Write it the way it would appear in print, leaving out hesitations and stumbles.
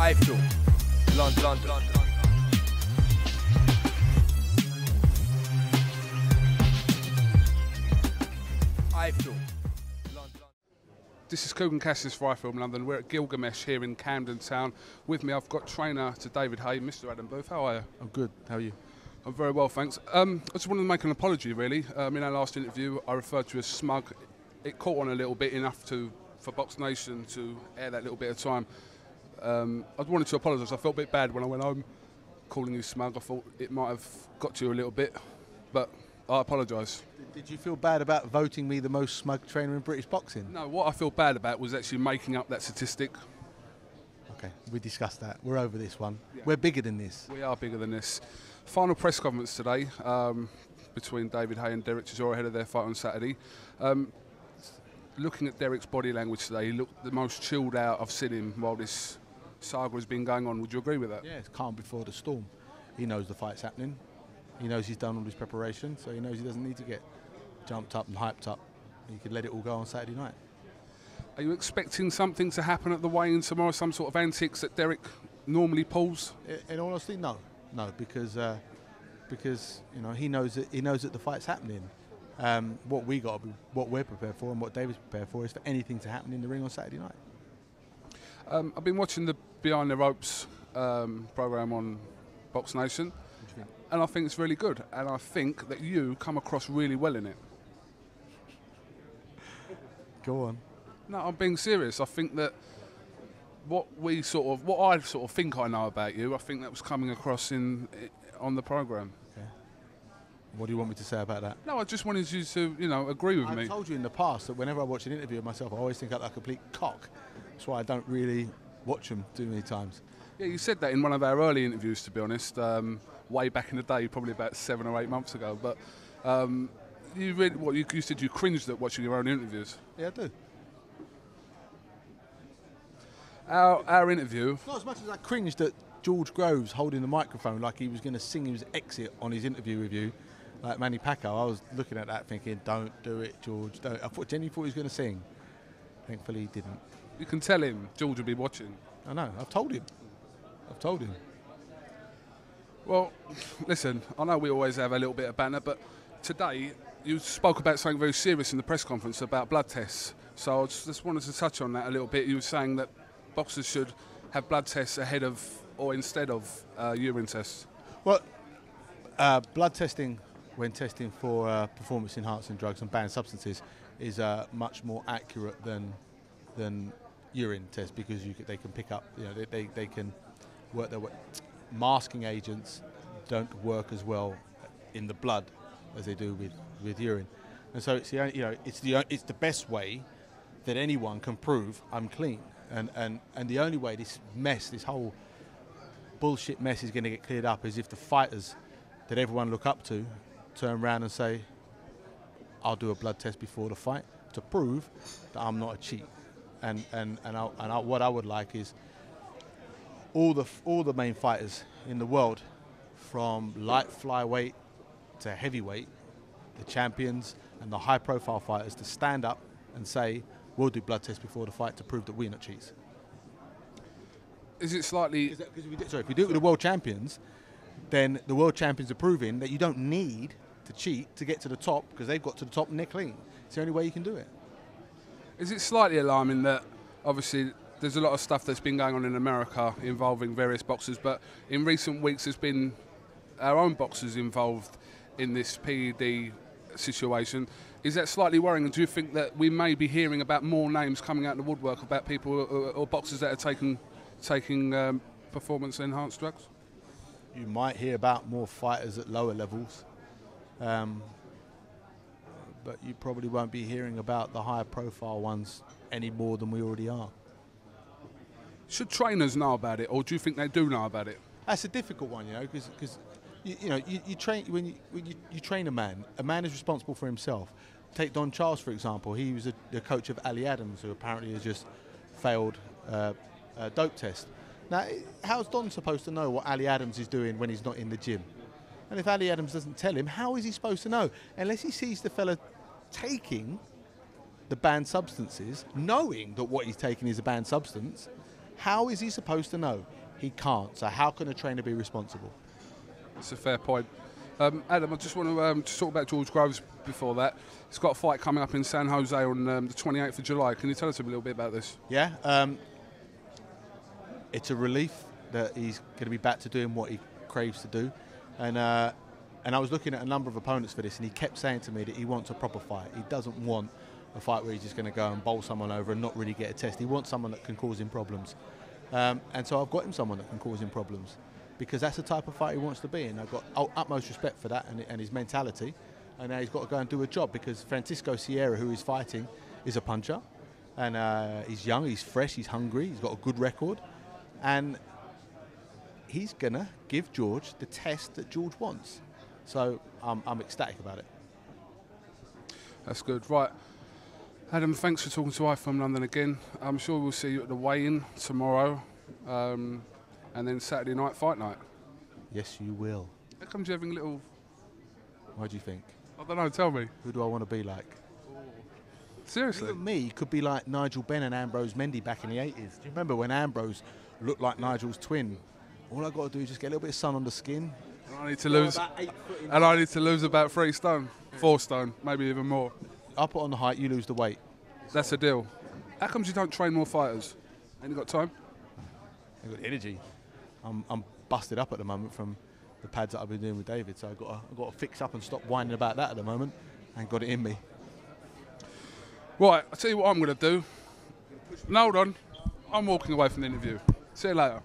iFILM, London. iFILM, London. This is Kugan Cassius for iFILM London. We're at Gilgamesh here in Camden Town. With me I've got trainer to David Haye, Mr. Adam Booth. How are you? I'm good. How are you? I'm very well, thanks. I just wanted to make an apology, really. In our last interview, I referred to you as smug. It caught on a little bit enough for Box Nation to air that little bit of time. I wanted to apologise. I felt a bit bad when I went home calling you smug. I thought it might have got to you a little bit, but I apologise. Did you feel bad about voting me the most smug trainer in British boxing? No, what I feel bad about was actually making up that statistic. Okay, we discussed that. We're over this one. Yeah. We're bigger than this. We are bigger than this. Final press conference today between David Haye and Dereck Chisora ahead of their fight on Saturday. Looking at Dereck's body language today, he looked the most chilled out I've seen him while this saga has been going on. Would you agree with that? Yeah, it's calm before the storm. He knows the fight's happening. He knows he's done all his preparation, so he knows he doesn't need to get jumped up and hyped up. He could let it all go on Saturday night. Are you expecting something to happen at the weigh-in tomorrow, some sort of antics that Dereck normally pulls? In all honesty, no, because you know he knows that the fight's happening. What we're prepared for, and what David's prepared for, is for anything to happen in the ring on Saturday night. I've been watching the Behind the Ropes programme on Box Nation, and I think it's really good. And I think that you come across really well in it. Go on. No, I'm being serious. I think that what I sort of think I know about you, I think that was coming across on the programme. Okay. What do you want me to say about that? No, I just wanted you to, agree with me. I've told you in the past that whenever I watch an interview of myself, I always think I'm a complete cock. That's why I don't really watch them too many times. Yeah, you said that in one of our early interviews, to be honest, way back in the day, probably about 7 or 8 months ago. But you said you cringed at watching your own interviews. Yeah, I do. Our interview. Not as much as I cringed at George Groves holding the microphone like he was going to sing his exit on his interview with you, like Manny Pacquiao. I was looking at that thinking, don't do it, George. Don't. I genuinely thought he was going to sing. Thankfully, he didn't. You can tell him George will be watching. I know. I've told him. Well, listen, I know we always have a little bit of banter, but today you spoke about something very serious in the press conference about blood tests. So I just wanted to touch on that a little bit. You were saying that boxers should have blood tests ahead of or instead of urine tests. Well, blood testing, when testing for performance-enhancing drugs and banned substances, is much more accurate than urine tests because they can pick up, they can work their way. Masking agents don't work as well in the blood as they do with urine, and so it's it's the best way that anyone can prove I'm clean, and the only way this whole bullshit mess is going to get cleared up is if the fighters that everyone look up to turn around and say, I'll do a blood test before the fight to prove that I'm not a cheat. And what I would like is all the main fighters in the world, from light flyweight to heavyweight, the champions and the high-profile fighters, to stand up and say, we'll do blood tests before the fight to prove that we're not cheats. Is it slightly... if we do it with the world champions, then the world champions are proving that you don't need to cheat to get to the top because they've got to the top and they're clean. It's the only way you can do it. Is it slightly alarming that obviously there's a lot of stuff that's been going on in America involving various boxers, but in recent weeks there's been our own boxers involved in this PED situation? Is that slightly worrying, and do you think that we may be hearing about more names coming out of the woodwork about people or boxers that are taking performance-enhanced drugs? You might hear about more fighters at lower levels, but you probably won't be hearing about the higher-profile ones any more than we already are. Should trainers know about it, or do you think they do know about it? That's a difficult one, because you train when you train a man. A man is responsible for himself. Take Don Charles, for example. He was the coach of Ali Adams, who apparently has just failed a dope test. Now, how's Don supposed to know what Ali Adams is doing when he's not in the gym? And if Ali Adams doesn't tell him, how is he supposed to know? Unless he sees the fella taking the banned substances, knowing that what he's taking is a banned substance, How is he supposed to know? He can't. So how can a trainer be responsible? That's a fair point. Adam, I just want to just talk about George Groves before that. He's got a fight coming up in San Jose on the 28th of July. Can you tell us a little bit about this? Yeah. It's a relief that he's going to be back to doing what he craves to do. And I was looking at a number of opponents for this, and he kept saying to me that he wants a proper fight. He doesn't want a fight where he's just going to go and bowl someone over and not really get a test. He wants someone that can cause him problems. And so I've got him someone that can cause him problems, because that's the type of fight he wants to be in. I've got utmost respect for that and his mentality. And now he's got to go and do a job, because Francisco Sierra, who he's fighting, is a puncher. And he's young, he's fresh, he's hungry, he's got a good record. And he's going to give George the test that George wants. So I'm ecstatic about it. That's good. Right. Adam, thanks for talking to iFILM London again. I'm sure we'll see you at the weigh-in tomorrow. And then Saturday night, fight night. Yes, you will. How come you're having a little... What do you think? I don't know, tell me. Who do I want to be like? Seriously? Even me could be like Nigel Benn and Ambrose Mendy back in the 80s. Do you remember when Ambrose looked like Nigel's twin? All I got to do is just get a little bit of sun on the skin. And I need to lose... And I need to lose about 3 stone. 4 stone, maybe even more. I'll put on the height, you lose the weight. That's a deal. How comes you don't train more fighters? Ain't you got time? I've got energy. I'm busted up at the moment from the pads that I've been doing with David, so I've got to fix up and stop whining about that at the moment. I ain't got it in me. Right, I'll tell you what I'm going to do. No, hold on. I'm walking away from the interview. See you later.